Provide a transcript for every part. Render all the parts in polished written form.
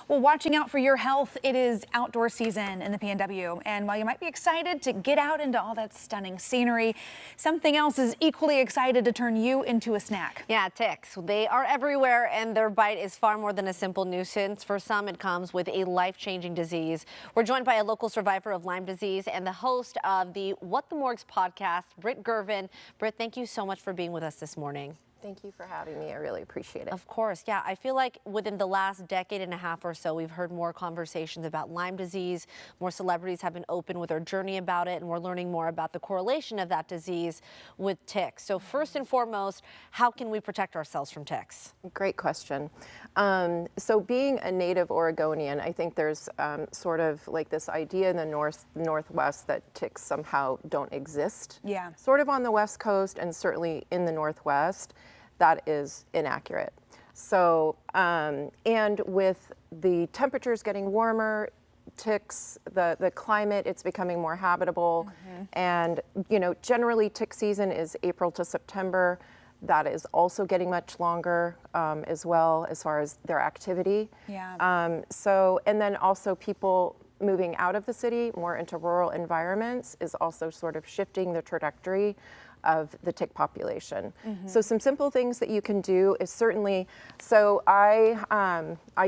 Well, watching out for your health, it is outdoor season in the PNW. And while you might be excited to get out into all that stunning scenery, something else is equally excited to turn you into a snack. Yeah, ticks. They are everywhere, and their bite is far more than a simple nuisance. For some, it comes with a life-changing disease. We're joined by a local survivor of Lyme disease and the host of the What the Morgues podcast, Britt Gervin. Britt, thank you so much for being with us this morning. Thank you for having me. I really appreciate it. Of course. Yeah, I feel like within the last decade and a half or so, we've heard more conversations about Lyme disease. More celebrities have been open with their journey about it, and we're learning more about the correlation of that disease with ticks. So first and foremost, how can we protect ourselves from ticks? Great question. So being a native Oregonian, I think there's sort of like this idea in the Northwest that ticks somehow don't exist. Yeah. Sort of on the West Coast and certainly in the Northwest. That is inaccurate. So, and with the temperatures getting warmer, ticks, the climate, it's becoming more habitable. And, you know, generally tick season is April to September. That is also getting much longer as well as far as their activity. Yeah. So, and then also people moving out of the city more into rural environments is also sort of shifting the trajectory of the tick population. So some simple things that you can do is certainly, so I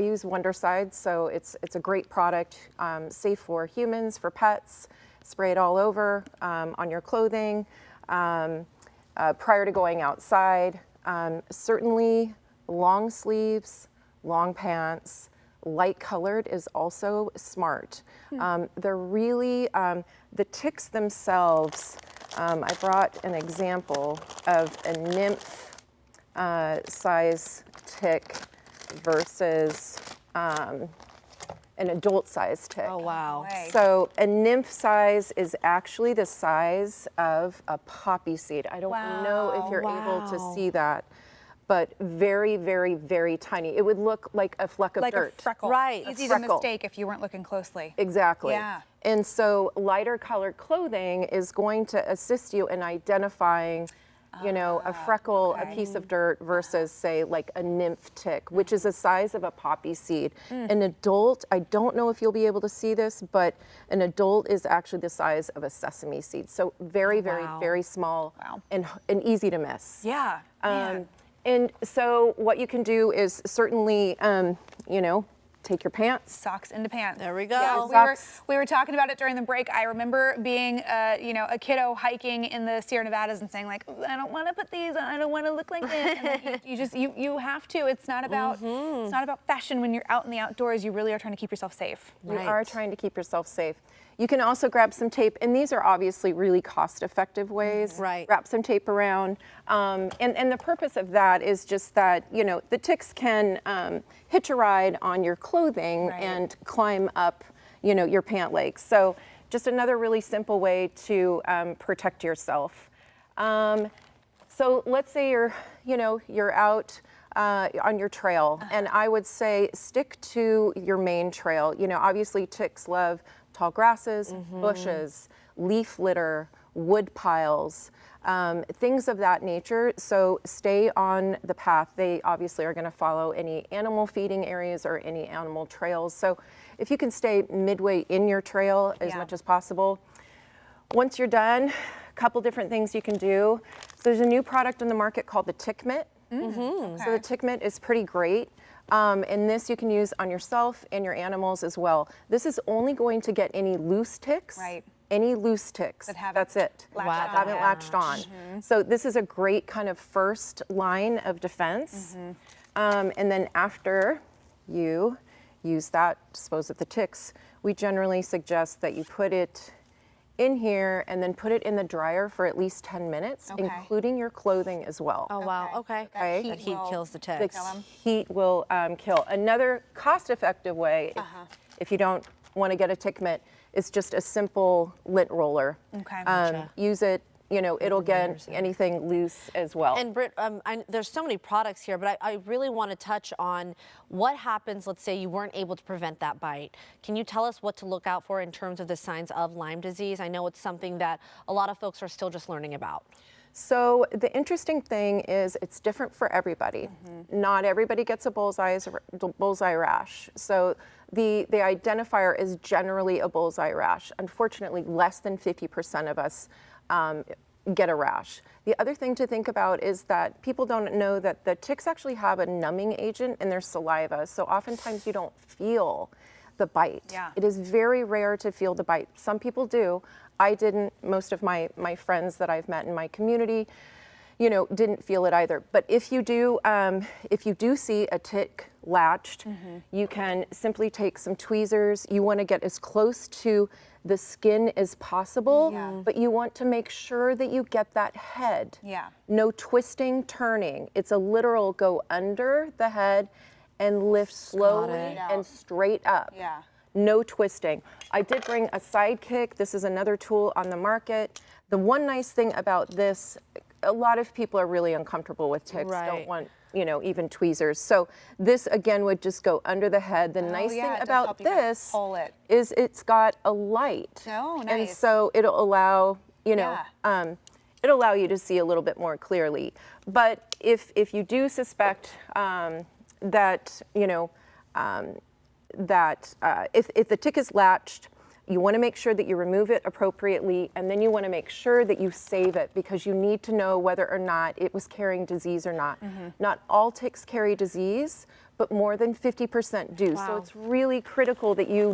use Wondercide, so it's a great product, safe for humans, for pets. Spray it all over on your clothing prior to going outside. Certainly long sleeves, long pants, light colored is also smart. They're really, the ticks themselves, I brought an example of a nymph size tick versus an adult size tick. Oh, wow. So a nymph size is actually the size of a poppy seed. I don't know if you're able to see that, but very, very, very tiny. It would look like a fleck of like dirt. a freckle. Right. Easy to mistake if you weren't looking closely. Exactly. Yeah. And so lighter colored clothing is going to assist you in identifying, you know, a freckle, a piece of dirt versus say like a nymph tick, which is the size of a poppy seed. An adult, I don't know if you'll be able to see this, but an adult is actually the size of a sesame seed. So very, very, very small and easy to miss. Yeah. And so what you can do is certainly, you know, take your pants. Socks into pants. There we go. Yeah, we were talking about it during the break. I remember being, you know, a kiddo hiking in the Sierra Nevadas and saying like, I don't want to put these on. I don't want to look like this. And like, you have to. It's not about it's not about fashion when you're out in the outdoors. You really are trying to keep yourself safe. You are trying to keep yourself safe. You can also grab some tape, and these are obviously really cost-effective ways. Right. Wrap some tape around, and the purpose of that is just that, you know, the ticks can hitch a ride on your clothing and climb up, you know, your pant legs. So just another really simple way to protect yourself. So let's say you're out on your trail, and I would say stick to your main trail. You know, obviously ticks love tall grasses, bushes, leaf litter, wood piles, things of that nature. So stay on the path. They obviously are going to follow any animal feeding areas or any animal trails. So if you can stay midway in your trail as much as possible. Once you're done, a couple different things you can do. So there's a new product on the market called the Tick Mitt. So the Tick Mitt is pretty great. And this you can use on yourself and your animals as well. This is only going to get any loose ticks. Any loose ticks. That's it. Haven't latched on. So this is a great kind of first line of defense. And then after you use that, dispose of the ticks, we generally suggest that you put it in here and then put it in the dryer for at least 10 minutes, including your clothing as well. Oh, wow. Okay. That heat kills the ticks. The heat will kill. Another cost-effective way, if you don't want to get a tick mitt, is just a simple lint roller. Use it. You know, it'll get anything loose as well. And Britt, there's so many products here, but I really want to touch on what happens, let's say you weren't able to prevent that bite. Can you tell us what to look out for in terms of the signs of Lyme disease? I know it's something that a lot of folks are still just learning about. So the interesting thing is it's different for everybody. Not everybody gets a bullseye rash. So the identifier is generally a bullseye rash. Unfortunately, less than 50% of us get a rash. The other thing to think about is that people don't know that the ticks actually have a numbing agent in their saliva. So oftentimes you don't feel the bite. Yeah. It is very rare to feel the bite. Some people do. I didn't. Most of my friends that I've met in my community, you know, didn't feel it either. But if you do see a tick latched, you can simply take some tweezers. You want to get as close to the skin as possible, but you want to make sure that you get that head. Yeah. No twisting, turning. It's a literal go under the head and lift slowly and straight up. Yeah. No twisting. I did bring a sidekick. This is another tool on the market. The one nice thing about this, a lot of people are really uncomfortable with ticks, don't want, you know, even tweezers. So this again would just go under the head. The nice thing about this is it's got a light. Oh, nice. And so it'll allow, you know, it'll allow you to see a little bit more clearly. But if you do suspect that, you know, if the tick is latched, you want to make sure that you remove it appropriately, and then you want to make sure that you save it because you need to know whether or not it was carrying disease or not. Not all ticks carry disease, but more than 50% do. So it's really critical that you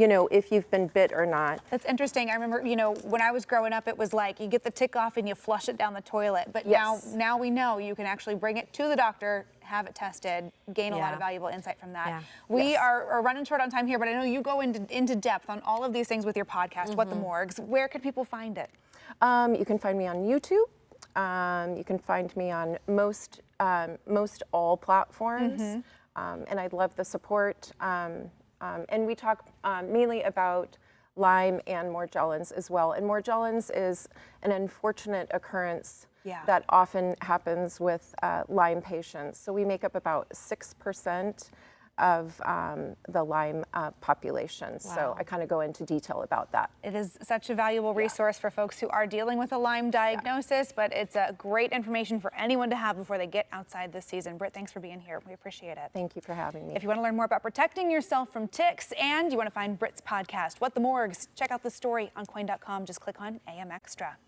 know, if you've been bit or not. That's interesting. I remember, you know, when I was growing up, it was like you get the tick off and you flush it down the toilet. But now we know you can actually bring it to the doctor, have it tested, gain a lot of valuable insight from that. We are running short on time here, but I know you go into depth on all of these things with your podcast, What the Morgues. Where could people find it? You can find me on YouTube. You can find me on most all platforms. And I'd love the support. And we talk mainly about Lyme and Morgellons as well. And Morgellons is an unfortunate occurrence that often happens with Lyme patients. So we make up about 6% of the Lyme population. So I kind of go into detail about that. It is such a valuable resource for folks who are dealing with a Lyme diagnosis, but it's a great information for anyone to have before they get outside this season. Britt, thanks for being here. We appreciate it. Thank you for having me. If you want to learn more about protecting yourself from ticks and you want to find Britt's podcast, What the Morgues, check out the story on KOIN.com. Just click on AM Extra.